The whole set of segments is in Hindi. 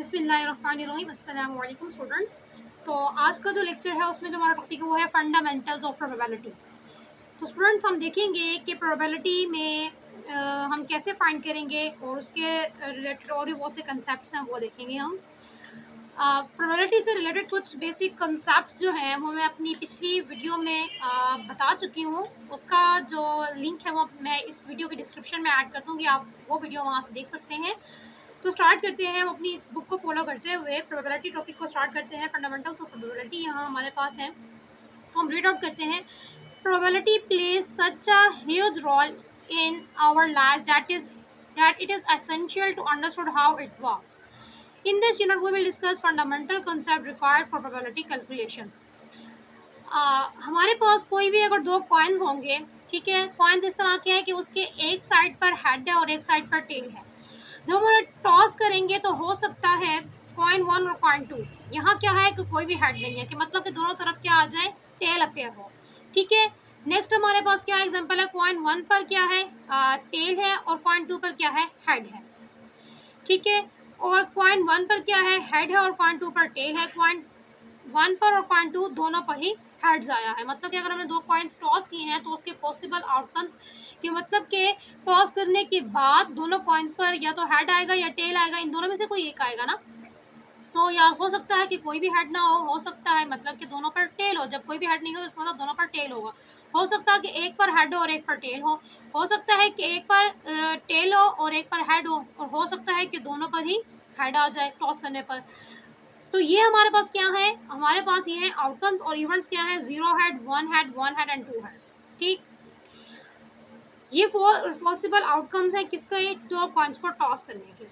बिस्मिल्लाहिर्रहमानिर्रहीम। अस्सलाम वालेकुम स्टूडेंट्स। तो आज का जो लेक्चर है उसमें जो हमारा टॉपिक है वो है फंडामेंटल्स ऑफ प्रोबेबिलिटी। तो स्टूडेंट्स हम देखेंगे कि प्रोबेबिलिटी में हम कैसे फाइंड करेंगे और उसके रिलेटेड और भी बहुत से कंसेप्ट्स हैं वो देखेंगे हम। प्रोबेबिलिटी से रिलेटेड कुछ बेसिक कंसेप्ट्स जो हैं वो मैं अपनी पिछली वीडियो में बता चुकी हूँ। उसका जो लिंक है वो मैं इस वीडियो के डिस्क्रिप्शन में ऐड कर दूँगी, आप वो वीडियो वहाँ से देख सकते हैं। तो स्टार्ट करते हैं, हम अपनी इस बुक को फॉलो करते हुए प्रोबेबिलिटी टॉपिक को स्टार्ट करते हैं। फंडामेंटल्स ऑफ प्रोबेबिलिटी यहाँ हमारे पास है, तो हम रीड आउट करते हैं। Probability plays such a huge role in our life that it is essential to understand how it works. In this unit, we will discuss fundamental concept required for probability calculations. हमारे पास कोई भी अगर दो कॉइन्स होंगे, ठीक है, कॉइन्स इस तरह के हैं कि उसके एक साइड पर हेड है और एक साइड पर टेल है। जब हम उन्हें टॉस करेंगे तो हो सकता है कॉइन 1 और कॉइन 2, यहाँ क्या है कि कोई भी हेड नहीं है, कि मतलब कि दोनों तरफ क्या आ जाए, टेल अपेयर हो। ठीक है, नेक्स्ट हमारे पास क्या एग्जांपल है, कॉइन 1 पर क्या है, टेल है, और कॉइन 2 पर क्या है, हेड है। ठीक है, और कॉइन 1 पर क्या है, हेड है, और कॉइन 2 पर टेल है। कॉइन 1 पर और कॉइन 2 दोनों पर ही हेड्स आया है। मतलब कि अगर हमने दो कॉइन्स टॉस किए हैं तो उसके पॉसिबल आउटकम्स के मतलब कि टॉस करने के बाद दोनों कॉइन्स पर या तो हेड आएगा या टेल आएगा, इन दोनों में से कोई एक आएगा ना। तो या हो सकता है कि कोई भी हेड ना हो सकता है मतलब कि दोनों पर टेल हो। जब कोई भी हेड नहीं हो तो इसका मतलब दोनों पर टेल होगा। हो सकता है कि एक पर हेड हो और एक पर टेल हो सकता है कि एक पर टेल हो और एक पर हेड और हो सकता है कि दोनों पर ही हेड आ जाए टॉस करने पर। तो ये हमारे पास क्या है, हमारे पास ये है आउटकम्स और इवेंट्स क्या है, 0 head, 1 head, 1 head and 2 heads. ठीक, ये पॉसिबल आउटकम्स हैं किसके, दो कॉइन्स को टॉस करने के।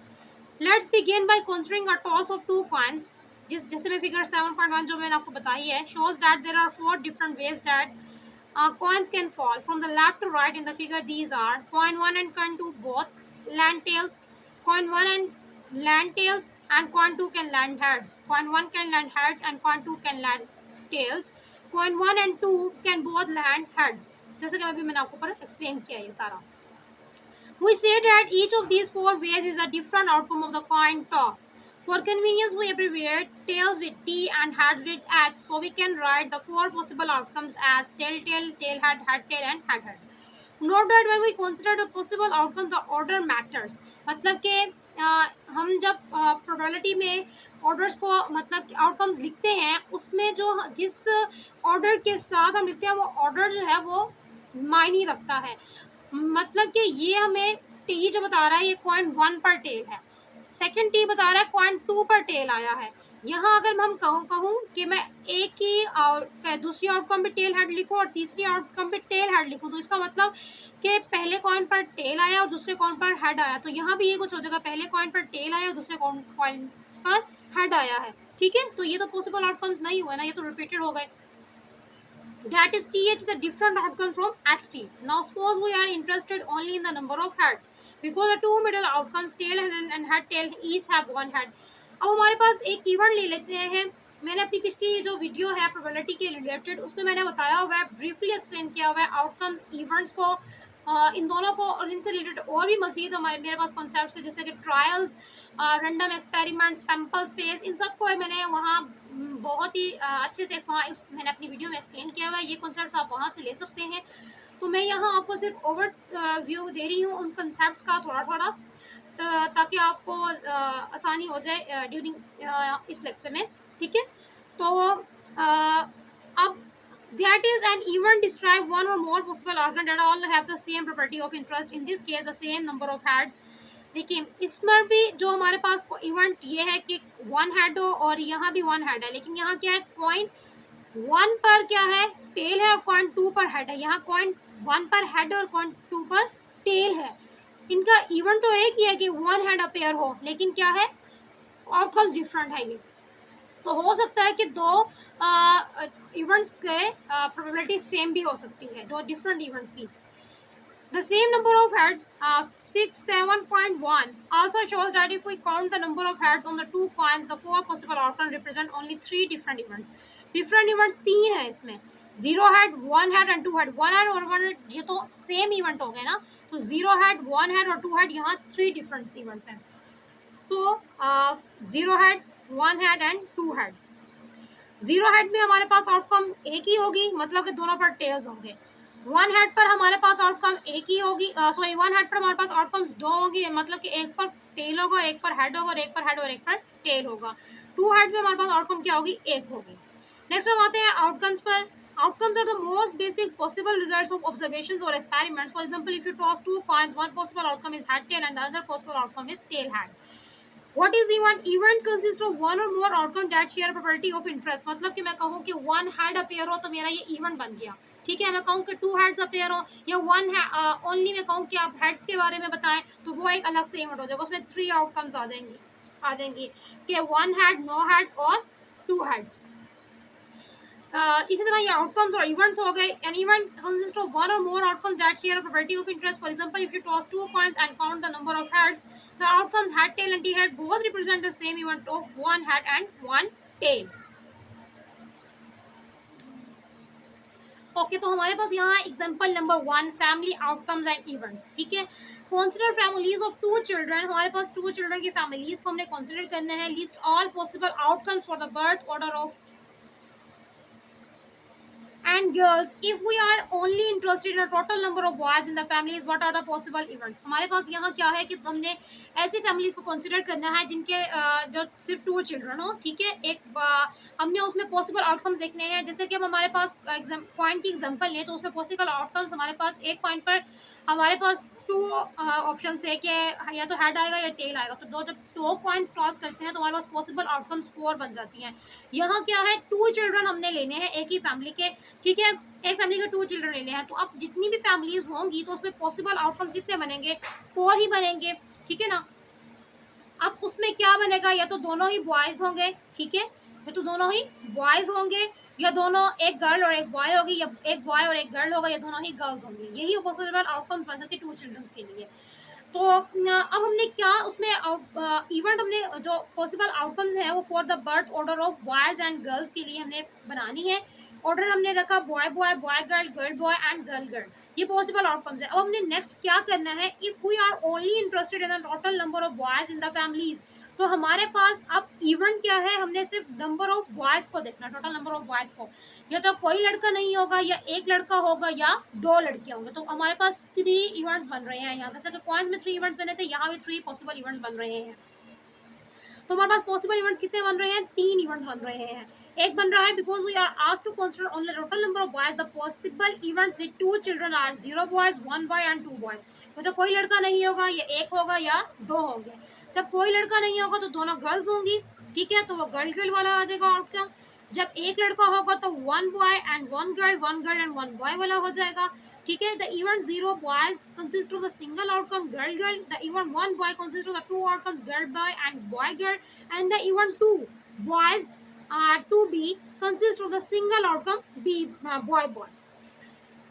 Let's begin by considering a toss of two coins. जैसे मैं फिगर 7.1 जो मैंने आपको बताई है, shows that there are 4 different ways that coins can fall from the left to right in the figure. These are coin 1 and coin 2 both land tails. Coin 1 and land tails and coin 2 can land heads. Coin 1 can land heads and coin 2 can land tails. Coin 1 and 2 can both land heads. जैसे कि अभी मैंने आपको पर एक्सप्लेन किया ये सारा। We say that each of these 4 ways is a different outcome of the coin toss. For convenience, we abbreviate tails with T and heads with H, so we can write the 4 possible outcomes as tail tail, tail head, head tail, and head head. Note that when we consider the possible outcomes, the order matters. मतलब कि हम जब प्रोबेबिलिटी में ऑर्डर्स को मतलब आउटकम्स लिखते हैं, उसमें जो जिस ऑर्डर के साथ हम लिखते हैं वो ऑर्डर जो है वो मायने रखता है। मतलब कि ये हमें टी जो बता रहा है ये कॉइन 1 पर टेल है, सेकंड टी बता रहा है कॉइन 2 पर टेल आया है। यहाँ अगर हम कहूँ कि मैं एक ही दूसरी आउटकम पे टेल हेड लिखूँ और तीसरी आउटकम पे टेल हेड लिखूँ, तो इसका मतलब कि पहले कॉइन पर टेल आया और दूसरे कॉइन पर हेड आया। तो यहाँ भी ये कुछ हो जाएगा, पहले कॉइन पर टेल आया और दूसरे कॉइन पर हेड आया है। ठीक है, तो ये तो पॉसिबल आउटकम्स नहीं हुए ना, ये तो रिपीटेड हो गए। That is TH is a different outcome from HT. Now suppose we are interested only in the number of heads because the two middle outcomes tail and head tail each have one head. अब हमारे पास एक इवेंट ले लेते हैं। मैंने अपनी पिछली जो वीडियो है प्रोबेबिलिटी के रिलेटेड उसमें मैंने बताया हुआ है, ब्रीफली एक्सप्लेन किया हुआ है आउटकम्स इवेंट्स को, इन दोनों को, और इनसे रिलेटेड और भी मजीद मेरे पास कॉन्सेप्ट है जैसे कि trials, random experiments, sample space, इन सब को मैंने वहाँ बहुत ही अच्छे से वहाँ मैंने अपनी वीडियो में एक्सप्लेन किया हुआ है। ये कॉन्सेप्ट्स आप वहाँ से ले सकते हैं। तो मैं यहाँ आपको सिर्फ ओवर व्यू दे रही हूँ उन कॉन्सेप्ट्स का थोड़ा थोड़ा, ताकि आपको आसानी हो जाए ड्यूरिंग इस लेक्चर में। ठीक है, तो अब that is an event describe one or more possible outcomes that all have the same property of interest. In this case the same number of heads. देखिए इसमें भी जो हमारे पास इवेंट ये है कि 1 हेड हो और यहाँ भी 1 हेड है, लेकिन यहाँ क्या है, कॉइन 1 पर क्या है, टेल है, और कॉइन 2 पर हेड है। यहाँ कॉइन 1 पर हेड और कॉइन 2 पर टेल है। इनका इवेंट तो एक ही है कि 1 हेड अपेयर हो, लेकिन क्या है, आउटकम्स डिफरेंट है। ये तो हो सकता है कि दो इवेंट्स के प्रोबेबिलिटी सेम भी हो सकती है, दो डिफरेंट इवेंट्स की। The same number of heads, figure 7.1 also shows that if we count the number of heads on the two coins, the 4 possible outcomes represent only 3 different events. Different events 3 है इसमें, 0 head, 1 head and 2 head. 1 head और 1 head ये तो सेम इवेंट हो गए ना, तो 0 head, 1 head और 2 head यहाँ 3 different events हैं। So zero head, one head and two heads. Zero head में हमारे पास आउटकम एक ही होगी, मतलब कि दोनों पर टेल्स होंगे। वन हेड पर हमारे पास आउटकम एक ही होगी, सॉरी वन हेड पर हमारे पास आउटकम्स दो होगी, मतलब कि एक पर टेल होगा, एक पर हेड होगा, और एक पर हेड और एक पर टेल होगा। टू हेड में हमारे पास आउटकम क्या होगी, एक होगी। नेक्स्ट हम आते हैं आउटकम्स पर। Outcomes are the most basic possible results of observations or experiments. For example, if you toss two coins, one possible outcome is head tail and the other possible outcome is tail head. What is event? Event consists of one or more outcome that share property of interest. मतलब कि मैं कहूँ कि one head अपेयर हो तो मेरा ये event बन गया, ठीक है। मैं कहूँ कि two heads अपेयर हो या one only मैं कहूँ कि आप head के बारे में बताएं तो वो एक अलग से event हो जाएगा, उसमें three outcomes आ जाएंगी कि one head, no head और two heads। इसी तरह ये आउटकम्स और इवेंट्स हो गए। An event consist of one और more outcomes that share a property of interest. For example, if you toss two coins and count the number of heads, the outcomes head, tail and T head both represent the same event of one head and one tail. Okay, तो हमारे पास यहाँ example number 1, family outcomes and events, ठीक है। Consider families of two children. हमारे पास टू चिल्ड्रन की फैमिलीज को हमने कंसीडर करना है। List all possible outcomes for the birth order of and girls. If we are only interested in a total number of boys in the families, what are the possible events? हमारे पास यहाँ क्या है कि हमने ऐसी फैमिलीज को कंसिडर करना है जिनके जो सिर्फ टू चिल्ड्रन हो, ठीक है। एक हमने उसमें पॉसिबल आउटकम्स देखने हैं। जैसे कि हम हमारे पास पॉइंट की एग्जांपल लें तो उसमें पॉसिबल आउटकम्स हमारे पास एक पॉइंट पर हमारे पास टू ऑप्शन है कि या तो हेड आएगा या टेल आएगा। तो दो जब दो पॉइंट्स क्रॉस करते हैं तो हमारे पास पॉसिबल आउटकम्स 4 बन जाती हैं। यहाँ क्या है, टू चिल्ड्रन हमने लेने हैं एक ही फैमिली के, ठीक है। एक फैमिली के टू चिल्ड्रन लेने हैं, तो अब जितनी भी फैमिलीज होंगी तो उसमें पॉसिबल आउटकम्स कितने बनेंगे, 4 ही बनेंगे, ठीक है ना। अब उसमें क्या बनेगा, या तो दोनों ही बॉयज होंगे, ठीक है, या तो दोनों ही बॉयज होंगे, या दोनों एक गर्ल और एक बॉय होगी, या एक बॉय और एक गर्ल होगा, या दोनों ही गर्ल्स होंगी। यही पॉसिबल आउटकम बन सकते टू चिल्ड्रंस के लिए। तो अब हमने क्या उसमें इवेंट हमने जो पॉसिबल आउटकम्स है वो for the birth order of boys and girls के लिए हमने बनानी है। ऑर्डर हमने रखा boy boy, boy girl, girl boy and girl girl. ये पॉसिबल आउटकम्स है। अब हमने नेक्स्ट क्या करना है, if we are only interested in the total number of boys in the families, तो हमारे पास अब इवेंट क्या है, हमने सिर्फ नंबर ऑफ बॉयज को देखना, टोटल नंबर ऑफ बॉयज को। या तो कोई लड़का नहीं होगा, या एक लड़का होगा, या दो लड़के होंगे। तो हमारे पास 3 इवेंट्स बन रहे हैं यहाँ। जैसे कि कॉइन्स में 3 इवेंट्स बने थे, यहाँ भी 3 पॉसिबल इवेंट्स बन रहे हैं। तो हमारे पास पॉसिबल इवेंट्स कितने बन रहे हैं, 3 इवेंट्स बन रहे हैं। एक बन रहा है because we are asked to consider only total number of boys, the possible events with 2 children are 0 boys, 1 boy and 2 boys. तो कोई लड़का नहीं होगा, या एक होगा या दो होंगे। जब कोई लड़का नहीं होगा तो दोनों गर्ल्स होंगी, ठीक है, तो वो गर्ल गर्ल वाला आ जाएगा आउटकम। जब एक लड़का होगा तो 1 boy and 1 girl and 1 boy वाला हो जाएगा, ठीक है। The event 0 boys consist of the single outcome girl girl. The event 1 boy consist of the 2 outcomes girl boy and boy girl. And the event 2 boys to be consist of the single outcome b boy boy।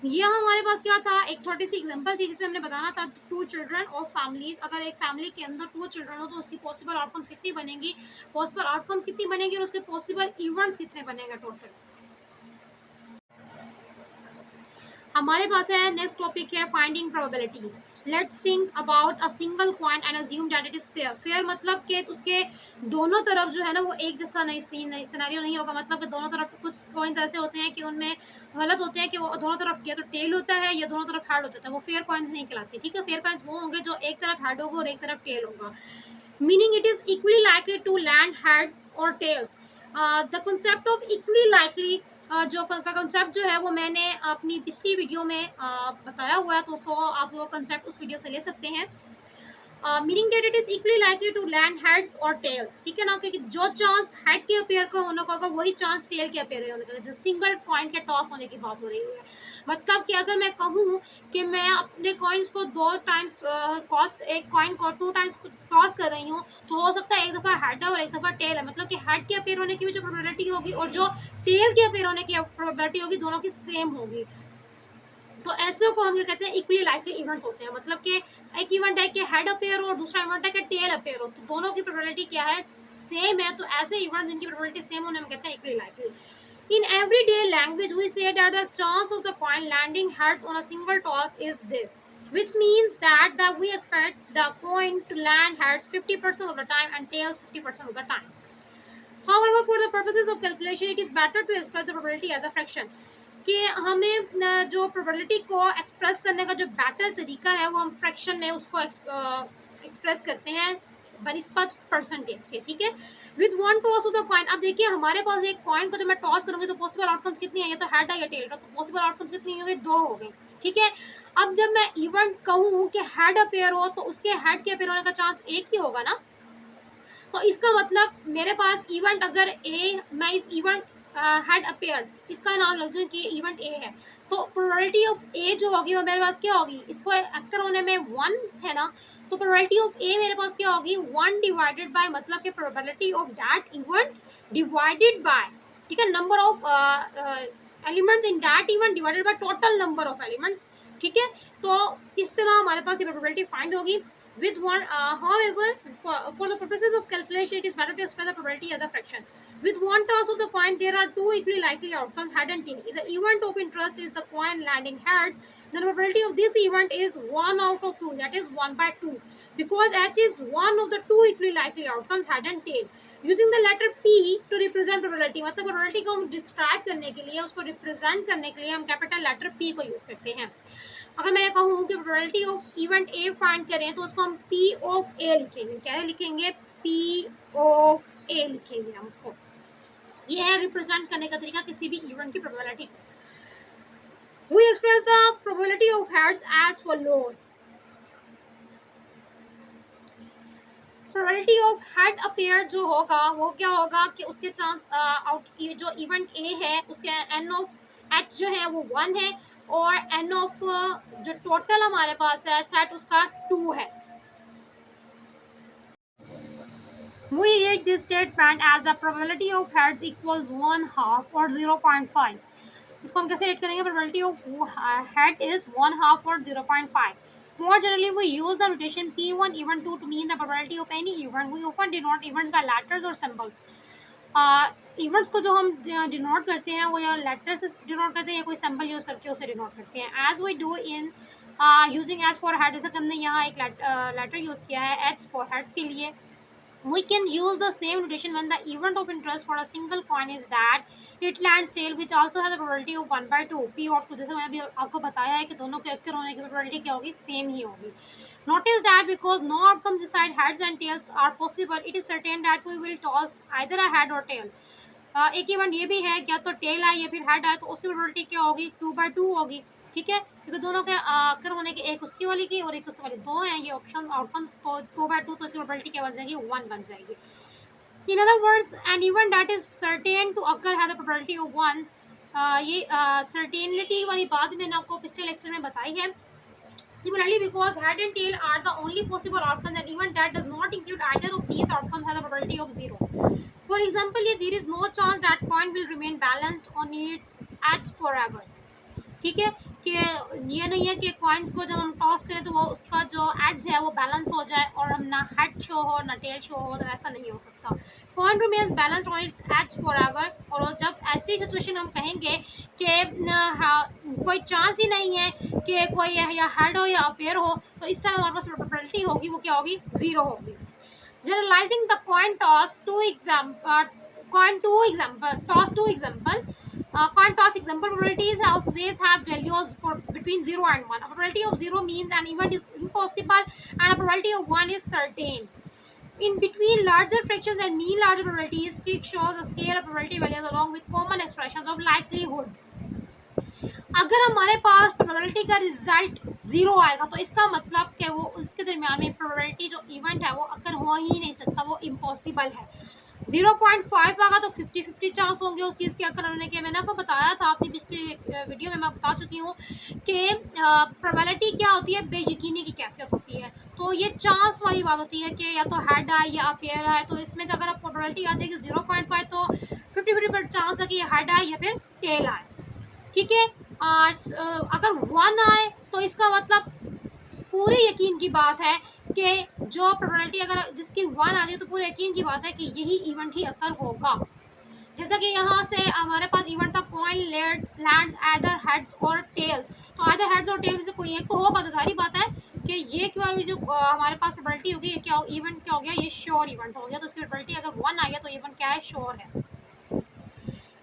ये हमारे पास क्या था, एक छोटी सी एग्जांपल थी जिसमें हमने बताना था टू चिल्ड्रन और फैमिलीज। अगर एक फैमिली के अंदर 2 चिल्ड्रन हो तो उसकी पॉसिबल आउटकम्स कितनी बनेंगी, पॉसिबल आउटकम्स कितनी बनेंगी और उसके पॉसिबल इवेंट्स कितने बनेंगे टोटल। हमारे पास है नेक्स्ट टॉपिक है finding probabilities. Let's think about a single coin and assume that it is fair. Fair मतलब कि उसके दोनों तरफ जो है ना वो एक जैसा नहीं सिनेरियो नहीं होगा। मतलब कि दोनों तरफ कुछ कॉइन्स ऐसे होते हैं कि उनमें गलत होते हैं कि वो दोनों तरफ या तो टेल होता है या दोनों तरफ हेड होता है, वो फेयर कॉइन्स नहीं कहलाते, ठीक है। फेयर कॉइन्स वो होंगे जो एक तरफ हेड होगा और एक तरफ टेल होगा। Meaning it is equally likely to land heads और tails. The concept of equally likely जो कंसेप्ट जो है वो मैंने अपनी पिछली वीडियो में बताया हुआ है, तो आप वो कंसेप्ट उस वीडियो से ले सकते हैं। Meaning that it is equally likely to land heads और टेल्स, ठीक है ना, क्योंकि जो चांस हेड के अपेयर का होने का होगा वही चांस टेल के अपेयर होने का। सिंगल कॉइन के टॉस होने की बात हो रही है। मतलब कि अगर मैं कहूँ कि मैं अपने कॉइन्स को 2 टाइम्स एक कॉइन को 2 टाइम्स टॉस कर रही हूँ, तो हो सकता है एक दफ़ा हेड है और एक दफ़ा टेल है। मतलब कि हेड के अपेयर होने की भी जो प्रोबेबिलिटी होगी और जो टेल के अपेयर होने की प्रोबेबिलिटी होगी दोनों की सेम होगी। तो ऐसे को हम क्या कहते हैं, इक्वली लाइकली इवेंट्स होते हैं। मतलब कि एक इवेंट है कि हेड अपेयर हो और दूसरा इवेंट है कि टेल अपेयर हो, तो दोनों की प्रोबेबिलिटी क्या है, सेम है। तो ऐसे इवेंट्स जिनकी प्रोबेबिलिटी सेम होने में कहते हैं equally likely. In everyday language, we say that the chance of the coin landing heads on a single toss is this. which means that we expect the coin to land heads 50% of the time and tails 50% of the time. However, for the purposes of calculation, it is better to express the probability as a fraction. कि हमें जो प्रोबेबिलिटी को एक्सप्रेस करने का जो बेटर तरीका है वो हम फ्रैक्शन में उसको एक्सप्रेस करते हैं बनिस्बत परसेंटेज के, ठीक है। With one toss of the coin, अब देखिए हमारे पास एक कॉइन को जब मैं टॉस करूंगी तो पॉसिबल आउटकम्स कितनी है, ये तो हेड है या टेल, तो पॉसिबल आउटकम्स कितनी हो गई, 2 हो गई, ठीक है। अब जब मैं इवेंट कहूँ कि हेड अपेयर हो तो उसके हेड के अपेयर होने का चांस एक ही होगा ना, तो इसका मतलब मेरे पास इवेंट अगर ए, मैं इस इवेंट हेड अपेयर्स इसका नाम लिख दूँ कि इवेंट ए है, तो प्रोबेबिलिटी ऑफ ए जो होगी वो मेरे पास क्या होगी, इसको अक्सर होने में 1 है ना, तो प्रोबेबिलिटी ऑफ ए मेरे पास क्या होगी, 1 डिवाइडेड बाय, मतलब कि probability of that event divided by, ठीक है, number of elements in that event divided by total number of elements, ठीक है। तो इस तरह हमारे पास ये प्रोबेबिलिटी फाइंड होगी with one. However, for the purposes of calculation, it is better to express the probability as a fraction. With one toss of the coin, there are 2 equally likely outcomes, head and tail. If the event of interest is the coin landing heads, then the probability of this event is 1 out of 2, that is 1 by 2, because H is one of the 2 equally likely outcomes, head and tail. Using the letter P to represent probability, मतलब probability को हम डिस्क्राइब करने के लिए, उसको रिप्रेजेंट करने के लिए हम कैपिटल लेटर P को यूज करते हैं। अगर मैं कहूँ कि probability of event A find करें तो उसको हम पी ऑफ ए लिखेंगे, क्या लिखेंगे, पी ऑफ ए लिखेंगे हम उसको। ये है रिप्रेजेंट करने का तरीका किसी भी इवेंट की प्रोबेबिलिटी को। We express the probability of heads as follows. Probability of head appear जो होगा वो क्या होगा कि उसके चांस जो इवेंट ए है उसके एन ऑफ एच जो है वो 1 है और एन ऑफ जो टोटल हमारे पास है सेट उसका 2 है। We read this statement as a probability of heads equals 1/2 or 0.5. इसको हम कैसे रेट करेंगे, probability of head is 1/2 or 0.5. More generally, we use the notation P1 event 2 to mean the probability of any event. We often denote events by letters or symbols. Events को जो हम डिनोट करते हैं वो या लेटर से डिनोट करते हैं या कोई सिंबल यूज़ करके उसे डिनोट करते हैं। As we do in using H for head, जैसे हमने यहाँ एक लेटर यूज़ किया है एच फॉर हेड्स के लिए। We can use the same notation when the event of interest for a single coin is that it lands tail, which also has a probability of 1 by 2 p of 2। जैसे मैंने अभी आपको बताया है कि दोनों के अक्कर होने की probability क्या होगी, सेम ही होगी। Notice that because no outcomes decide heads and tails are possible, it is certain that we will toss either a head or tail। एक इवेंट ये भी है क्या तो टेल आए या फिर हेड आए तो उसकी प्रोबेबिलिटी क्या होगी, 2 by 2 होगी, ठीक है, क्योंकि दोनों के अक्कर होने के एक उसकी वाली की और एक उसकी वाली, 2 हैं ये ऑप्शन आउटकम्स, तो 2 by 2 तो इसकी प्रोबेबिलिटी क्या बन जाएगी, 1 बन जाएगी। In other words an event that is certain to occur has the probability of 1। ये सर्टेनिटी वाली बात मैंने आपको पिछले लेक्चर में बताई है। Similarly, because head and tail are the only possible outcomes, an event that does not include either of these outcomes has a probability of 0. For example, there is no chance that coin will remain balanced on its edge forever। ठीक है, कि ये नहीं है कि कॉइन को जब हम टॉस करें तो वो उसका जो एज है वो बैलेंस हो जाए और हम ना हेड शो हो ना टेल शो हो, तो ऐसा नहीं हो सकता। Coin remains balanced on its edge forever, और जब ऐसी सिचुएशन हम कहेंगे कि कोई चांस ही नहीं है कि कोई या हेड हो या अपेयर हो, तो इस टाइम हमारे पास प्रोबेबिलिटी होगी वो क्या होगी, 0 होगी। Generalizing the coin toss to example, coin toss example, probabilities always have values for between 0 and 1. A probability of 0 means an event is impossible and a probability of 1 is certain. In between larger fractions and mean larger probabilities, Fick shows a scale of probability values along with common expressions of likelihood. अगर हमारे पास प्रोबेबिलिटी का रिजल्ट 0 आएगा तो इसका मतलब कि वो उसके दरमियान में प्रोबेबिलिटी जो इवेंट है वो अगर हो ही नहीं सकता, वो इम्पॉसिबल है। 0.5 आएगा तो 50-50 चांस होंगे उस चीज़ के अकर होने के। मैंने आपको बताया था अपनी पिछली वीडियो में, मैं बता चुकी हूँ कि प्रोबेबिलिटी क्या होती है, बेयकीनी की कैफियत होती है। तो ये चांस वाली बात होती है कि या तो हेड आए या अपेयर आए, तो इसमें अगर आप प्रोबेबिलिटी आ जाएगी 0.5 तो 50-50 चांस है कि हेड आए या फिर टेल आए, ठीक है। अगर 1 आए तो इसका मतलब पूरे यकीन की बात है कि जो प्रोबेबिलिटी अगर जिसकी 1 आ जाए तो पूरे यकीन की बात है कि यही इवेंट ही अक्कर होगा। जैसा कि यहाँ से हमारे पास इवेंट था कॉइन लैंड्स आइदर हेड्स और टेल्स, तो आइदर हेड्स और टेल्स से कोई एक तो होगा, तो सारी बात है कि ये क्या जो हमारे पास प्रोबेबिलिटी होगी, ये क्या इवेंट क्या हो गया, ये श्योर इवेंट हो गया, तो इसकी प्रोबेबिलिटी अगर 1 आ गया तो इवेंट क्या है, श्योर है।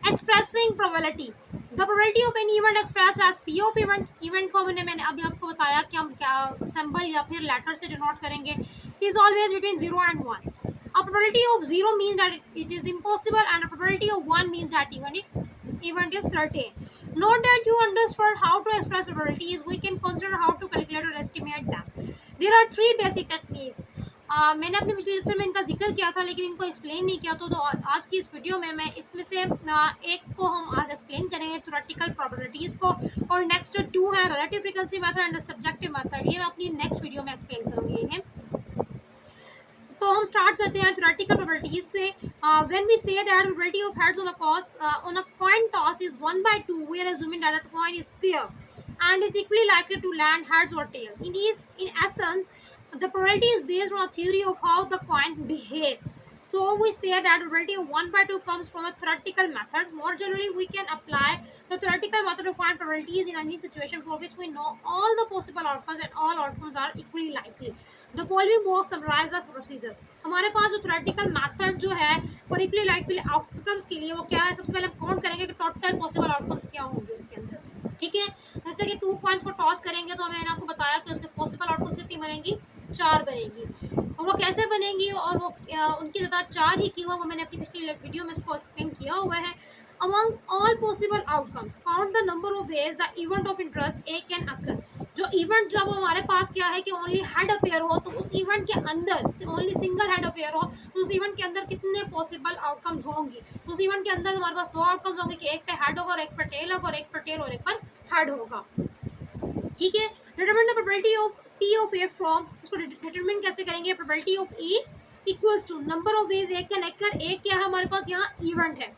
Expressing probability, the probability of any event express as P of event को मैंने अभी आपको बताया कि हम क्या सिंबल या फिर लेटर से डिनोट करेंगे, is always between 0 and 1. A probability of 0 means that it is impossible and a probability of 1 means that event is certain. Note that you understood how to express probabilities, we can consider how to calculate or estimate them. There are 3 basic techniques. मैंने अपने पिछले लेक्चर में इनका जिक्र किया था लेकिन इनको एक्सप्लेन नहीं किया, तो आज की इस वीडियो में मैं इसमें से एक को हम आज एक्सप्लेन करेंगे, थ्योरेटिकल प्रोबेबिलिटीज़ को, और नेक्स्ट 2 है relative frequency method and subjective method, ये मैं अपनी नेक्स्ट वीडियो में एक्सप्लेन करूँगी है। तो हम स्टार्ट करते हैं थ्योरेटिकल प्रोबेबिलिटीज से। When we say that probability of heads on a coin toss is 1/2, we are assuming that the coin is fair and is equally likely to land heads or tails. In essence, the probability is based on a theory of how the coin behaves. So we say that probability of 1/2 comes from the theoretical method. More generally, we can apply the theoretical method to find probabilities in any situation for which we know all the possible outcomes and all outcomes are equally likely. The following box summarize the procedure. हमारे पास जो थ्योरेटिकल मेथड जो है फॉर इक्वली लाइकली आउटकम्स के लिए वो क्या है, सबसे पहले हम काउंट करेंगे कि टोटल पॉसिबल आउटकम्स क्या होंगे उसके अंदर, ठीक है। जैसे कि 2 कॉइन्स को टॉस करेंगे तो मैंने आपको बताया कि उसके पॉसिबल आउटकम्स कितनी बनेंगी, 4 बनेगी, और वो कैसे बनेंगी और वो उनकी तादाद 4 ही क्यों है, वो मैंने अपनी पिछली वीडियो में इसको एक्सप्लेन किया हुआ है। Among all possible outcomes, count the number of ways the event of interest A can occur. जो इवेंट जब हमारे पास क्या है कि ओनली हेड अपेयर हो, तो उस इवेंट के अंदर ओनली सिंगल हेड अपेयर हो, तो उस इवेंट के अंदर कितने पॉसिबल आउटकम्स होंगी। तो उस इवेंट के अंदर हमारे पास 2 आउटकम्स होंगे कि एक पे हेड होगा और एक पे टेल होगा, और एक पे टेल और एक पर हेड होगा, ठीक है। Determine the probability of P of A from, उसको डिटरमिन कैसे करेंगे, probability of A equals to number of ways A can occur, A क्या है हमारे पास यहाँ इवेंट है,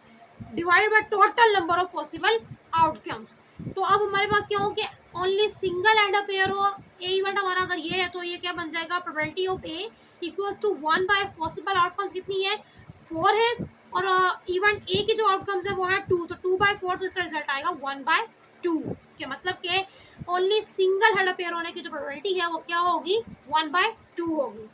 divided by total number of possible outcomes. तो अब हमारे पास क्या हो कि only single and a pair हो, ए इवेंट हमारा अगर ये है तो ये क्या बन जाएगा, probability of A equals to 1 by possible outcomes कितनी है, 4 है, और इवेंट ए के जो आउटकम्स है वो है 2, तो 2/4, तो इसका रिजल्ट आएगा 1/2 के मतलब के ओनली सिंगल हेड अपेयर होने की जो प्रोबेबिलिटी है वो क्या होगी, 1/2 होगी।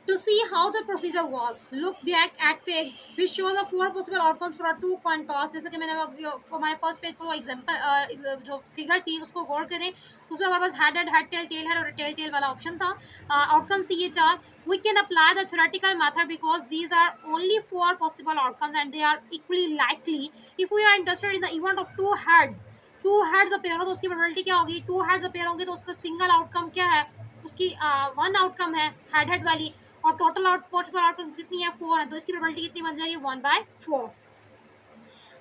To see how the procedure works, look back at fig which shows the 4 possible outcomes for a 2 coin toss. जैसे कि मैंने हमारे फर्स्ट पेज पर वो एग्जाम्पल जो फिगर थी उसको गौर करें, उसमें हमारे पास हेड टेल हेड और टेल टेल वाला ऑप्शन था। आउटकम्स थी ये 4। We can apply the theoretical method because these are only 4 possible outcomes and they are equally likely. If we are interested in the event of 2 heads appear हो तो उसकी प्रोबेबिलिटी क्या होगी, 2 heads अपेयर होंगे तो उसका सिंगल आउटकम क्या है, उसकी 1 आउटकम है हेड वाली, और टोटल पॉसिबल आउटकम्स कितनी है, 4 है, तो इसकी प्रोबेबिलिटी कितनी बन जाएगी, 1/4।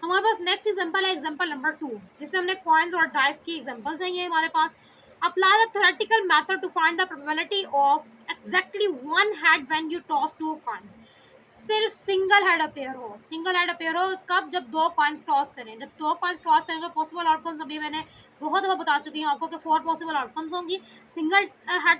हमारे पास नेक्स्ट एग्जांपल है एग्जांपल नंबर 2, जिसमें हमने कॉइन्स और डाइस की एग्जांपल्स हैं ये हमारे पास। Apply the theoretical method to find the probability of exactly 1 head when you toss 2 coins. सिर्फ सिंगल हेड अपेयर हो, सिंगल हेड अपेयर हो कब, जब 2 कॉइन्स टॉस करें, जब 2 कॉइन्स टॉस करेंगे पॉसिबल आउटकम्स अभी मैंने बहुत दफ़ा बता चुकी हूँ आपको कि 4 पॉसिबल आउटकम्स होंगी। सिंगल हेड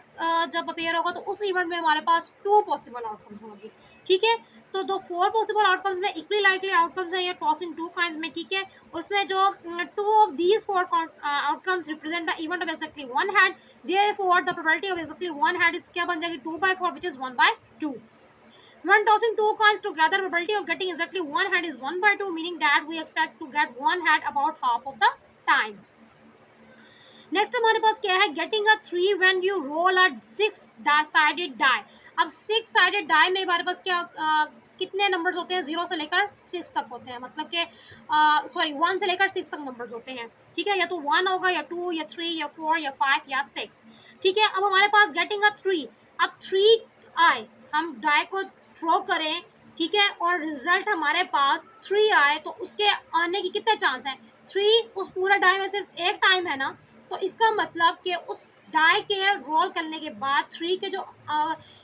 जब अपेयर होगा तो उस इवेंट में हमारे पास 2 पॉसिबल आउटकम्स होंगी, ठीक है। तो 4 पॉसिबल आउटकम्स में इक्वली लाइकली आउटकम्स है ये टॉसिंग 2 कॉइन्स में, ठीक है। उसमें जो 2 of these 4 outcomes represent the event of exactly 1 head, therefore the probability of exactly 1 head is क्या बन जाएगी, 2/4 which is 1/2। When tossing 2 coins together, probability of getting exactly 1 head is 1/2, meaning that we expect to get 1 head about half of the time. Next हमारे पास क्या है, getting a 3 when you roll a 6 sided die. अब 6 साइडेड डाई में हमारे पास क्या कितने नंबर्स होते हैं, 0 से लेकर 6 तक होते हैं, मतलब कि 1 से लेकर 6 तक नंबर्स होते हैं, ठीक है। या तो 1 होगा या 2 या 3 या 4 या 5 या 6, ठीक है। अब हमारे पास गेटिंग अ 3, अब 3 आए, हम डाई को थ्रो करें, ठीक है, और रिजल्ट हमारे पास 3 आए, तो उसके आने की कितने चांस हैं, 3 उस पूरा डाई में सिर्फ एक टाइम है ना, तो इसका मतलब कि उस डाई के रोल करने के बाद 3 के जो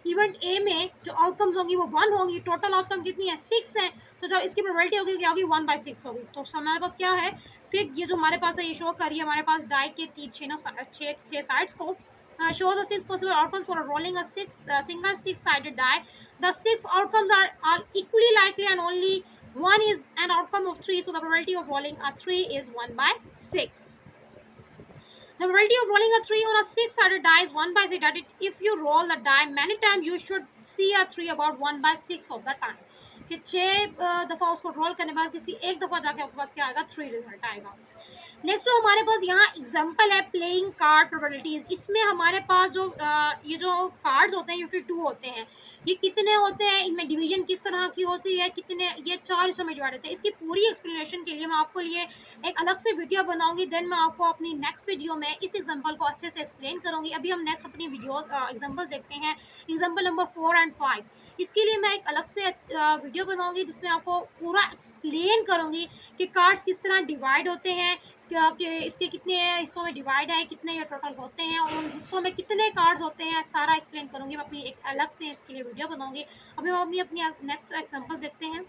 इवेंट ए में जो आउटकम्स होंगी वो 1 होंगी, टोटल आउटकम कितनी है, 6 है, तो जब इसकी प्रोबेबिलिटी होगी क्या होगी, 1/6 होगी। तो हमारे पास क्या है, फिर ये जो हमारे पास है ये शो करिए हमारे पास डाई के 6 साइड्स को, shows the 6 possible outcomes for rolling a single six-sided die. The 6 outcomes are equally likely and only one is an outcome of 3, so the probability of rolling a 3 is 1 by 6. The probability of rolling a 3 on a six-sided die is 1 by 6. That if you roll the die many times, you should see a 3 about 1 by 6 of the time. कि 6 दफ़ा उसको रोल करने के बाद किसी एक दफ़ा जाके आपके पास क्या आएगा, 3 रिजल्ट आएगा. नेक्स्ट जो हमारे पास यहाँ एग्जाम्पल है प्लेइंग कार्ड प्रोबेबिलिटीज़. इसमें हमारे पास जो ये जो कार्ड्स होते हैं, 52 होते हैं. ये कितने होते हैं, इनमें डिवीजन किस तरह की होती है, कितने, ये 4 हिस्सों में डिवाइड होते हैं. इसकी पूरी एक्सप्लेनेशन के लिए मैं आपको लिए एक अलग से वीडियो बनाऊंगी. देन मैं आपको अपनी नेक्स्ट वीडियो में इस एग्जाम्पल को अच्छे से एक्सप्लेन करूँगी. अभी हम नेक्स्ट अपनी वीडियो एग्जाम्पल्स देखते हैं, एग्जाम्पल नंबर 4 एंड 5. इसके लिए मैं एक अलग से वीडियो बनाऊंगी जिसमें आपको पूरा एक्सप्लेन करूँगी कि कार्ड्स किस तरह डिवाइड होते हैं, कि इसके कितने हिस्सों में डिवाइड है, कितने ये टोटल होते हैं और उन हिस्सों में कितने कार्ड्स होते हैं, सारा एक्सप्लेन करूँगी. मैं अपनी एक अलग से इसके लिए वीडियो बनाऊंगी. अभी हम अपनी नेक्स्ट एग्जांपल्स देखते हैं.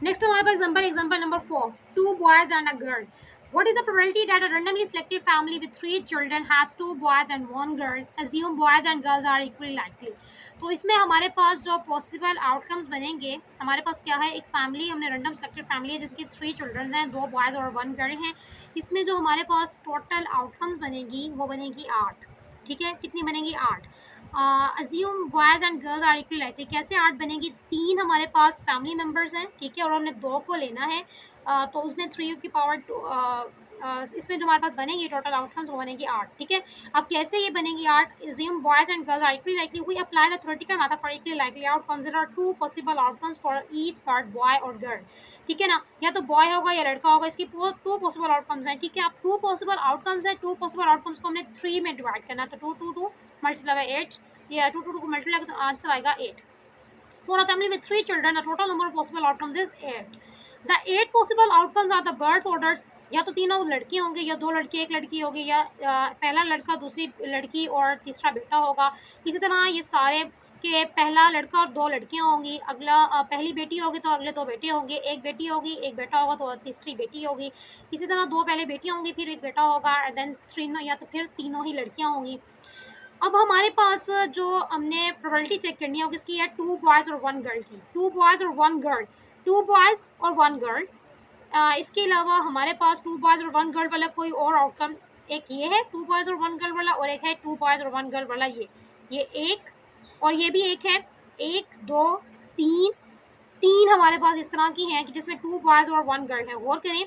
नेक्स्ट हमारे पास example number 4. 2 boys and a girl. What is the probability that a randomly selected family with 3 children has 2 boys and 1 girl? Assume boys and girls are equally likely. तो इसमें हमारे पास जो पॉसिबल आउटकम्स बनेंगे, हमारे पास क्या है, एक फैमिली, हमने रैंडम सेलेक्टेड फैमिली है जिसकी 3 चिल्ड्रन हैं, 2 बॉयज़ और 1 गर्ल हैं. इसमें जो हमारे पास टोटल आउटकम्स बनेगी वो बनेगी 8. ठीक है, कितनी बनेगी, 8. Assume boys and girls are equal likely. कैसे 8 बनेगी, 3 हमारे पास फैमिली मेम्बर्स हैं, ठीक है, और हमने 2 को लेना है. तो उसमें 3 की पावर 2, इसमें जो हमारे पास बनेगी टोटल आउटकम्स वो बनेगी 8. ठीक है, अब कैसे ये बनेगी 8, assume boys and girls are equally likely. We apply the theoretical method for equally likely outcomes. There are 2 possible outcomes for each part, boy और girl. ठीक है ना, या तो बॉय होगा या लड़का होगा. इसकी 2 पॉसिबल आउटकम्स हैं. ठीक है, अब 2 पॉसिबल आउटकम्स हैं, 2 पॉसिबल आउटकम्स को हमने 3 में डिवाइड करना है. तो 2 मल्टीप्लाई बाय 8, या 2 को मल्टीप्लाई तो आंसर आएगा 8. For a family with 3 children, the total number of possible outcomes is 8. The 8 possible outcomes are the birth orders. या तो तीनों लड़के होंगे, या 2 लड़के 1 लड़की होगी, या पहला लड़का दूसरी लड़की और तीसरा बेटा होगा. इसी तरह ये सारे के पहला लड़का और 2 लड़कियां होंगी, अगला पहली बेटी होगी तो अगले 2 बेटे होंगे, एक बेटी होगी, एक बेटा होगा तो तीसरी बेटी होगी. इसी तरह 2 पहले बेटियां होंगी, फिर एक बेटा होगा, एंड देन 3, या तो फिर तीनों ही लड़कियां होंगी. अब हमारे पास जो हमने प्रोबेबिलिटी चेक करनी है किसकी है, 2 बॉयज़ और 1 गर्ल की. 2 बॉयज़ और 1 गर्ल, 2 बॉयज़ और 1 गर्ल. इसके अलावा हमारे पास 2 बॉयज़ और 1 गर्ल वाला कोई और आउटकम, एक ये है 2 बॉयज़ और 1 गर्ल वाला, और एक है 2 बॉयज़ और 1 गर्ल वाला. ये एक और ये भी एक है. 1 2 3 हमारे पास इस तरह की हैं कि जिसमें 2 बॉयज़ और 1 गर्ल है. गौर करें,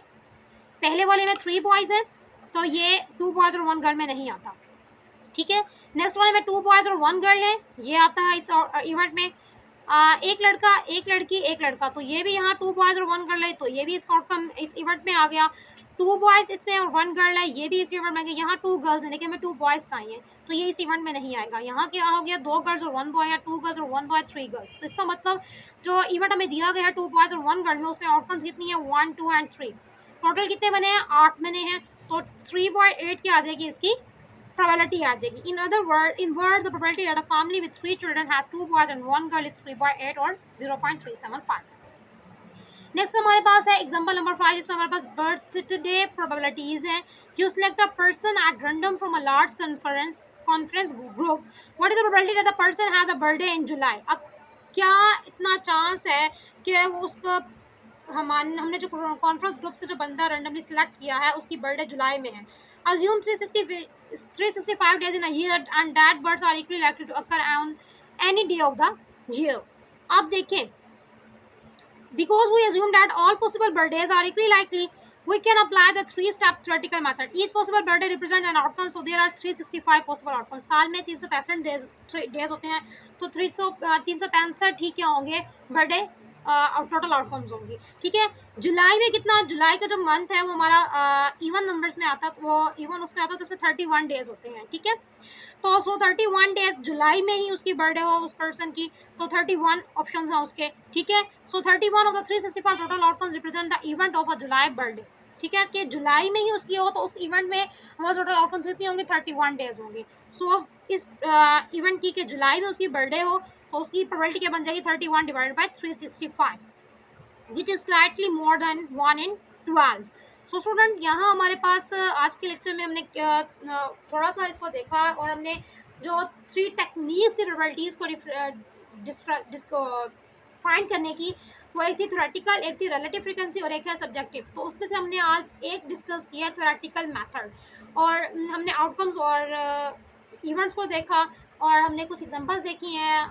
पहले वाले में 3 बॉयज़ हैं तो ये 2 बॉयज़ और 1 गर्ल में नहीं आता. ठीक है, नेक्स्ट वाले में 2 बॉयज़ और 1 गर्ल है, ये आता है इस इवेंट में. एक लड़का एक लड़की एक लड़का, तो ये भी यहाँ 2 बॉयज़ और 1 गर्ल है, तो ये भी इसका आउटकम इस इवेंट में आ गया. 2 बॉयज़ इसमें और 1 गर्ल है, ये भी इस इवेंट में आ गया. यहाँ 2 गर्ल्स हैं लेकिन हमें 2 बॉयज़ चाहिए, तो ये इस इवेंट में नहीं आएगा. यहाँ क्या हो गया, 2 गर्ल्स और 1 बॉय, या 2 गर्ल्स और 1 बॉय 3 गर्ल्स. तो इसका मतलब जो इवेंट हमें दिया गया है 2 बॉयज़ और 1 गर्ल में, उसमें आउटकम्स कितनी है, 1 2 एंड 3. टोटल कितने बने हैं, 8 बने हैं. तो 3 बाय 8 क्या आ जाएगी, इसकी probability आ जाएगी. In other words, the probability that a family with 3 children has 2 boys and 1 girl is 3 by 8 or 0.375. Next हमारे पास है एग्जाम्पल नंबर 5, जिसमें हमारे पास बर्थडे प्रोबेबिलिटीज हैं. You select a person at random from a large conference group. What is the probability that the person has a birthday in July. अब क्या इतना चांस है कि उस पर हमने जो कॉन्फ्रेंस ग्रुप से जो बंदा रैंडमली सिलेक्ट किया है उसकी बर्थडे जुलाई में है. Assume 365 days in a year and that births are equally likely to occur on any day of the year. अब देखें, because we assume that all possible birthdays are equally likely, we can apply the 3-step theoretical method. Each possible birthday represents an outcome, so there are 365 possible outcomes. साल में 365 डेज होते हैं, तो 365 ही क्या होंगे, बर्थडे टोटल आउटकम्स होंगी. ठीक है, जुलाई में कितना, जुलाई का जो मंथ है वो हमारा इवन नंबर्स में आता, वो इवन उसमें आता है, तो उसमें 31 डेज होते हैं. ठीक है, तो 31 डेज जुलाई में ही उसकी बर्थडे हो उस पर्सन की, तो 31 ऑप्शंस हैं उसके. ठीक है, 31 of the 365 total outcomes represent the event of a July birthday. ठीक है, कि जुलाई में ही उसकी हो तो उस इवेंट में हमारे टोटल आउटकम्स कितनी होंगे, 31 डेज होंगे. इस इवेंट की कि जुलाई में उसकी बर्थडे हो तो उसकी प्रोबेबिलिटी क्या बन जाएगी, 31 divided by 365, which is slightly more than 1 in 12. So student यहाँ हमारे पास आज के लेक्चर में हमने थोड़ा सा इसको देखा और हमने जो 3 टेक्निक्स थी प्रोबेबिलिटीज़ को फाइंड करने की, वो एक थी थ्योरेटिकल, एक थी रिलेटिव फ्रीक्वेंसी और एक है सब्जेक्टिव। तो उसमें से हमने आज एक डिस्कस किया थ्योरेटिकल मेथड, और हमने आउटकम्स और इवेंट्स को देखा, और हमने कुछ एग्जांपल्स देखी हैं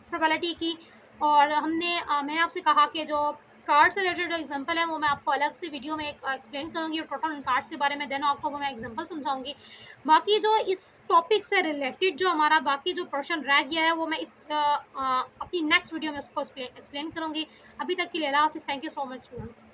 प्रोबेबिलिटी की, और मैंने आपसे कहा कि जो कार्ड से रिलेटेड जो एग्जांपल है वो मैं आपको अलग से वीडियो में एक्सप्लेन करूंगी और टोटल कार्ड्स के बारे में, देन आपको वो मैं एग्जांपल समझाऊंगी। बाकी जो इस टॉपिक से रिलेटेड जो हमारा बाकी जो पोर्शन रह गया है वो मैं अपनी नेक्स्ट वीडियो में उसको एक्सप्लेन करूंगी। अभी तक के लिए अल्लाह हाफिज़। Thank you so much students.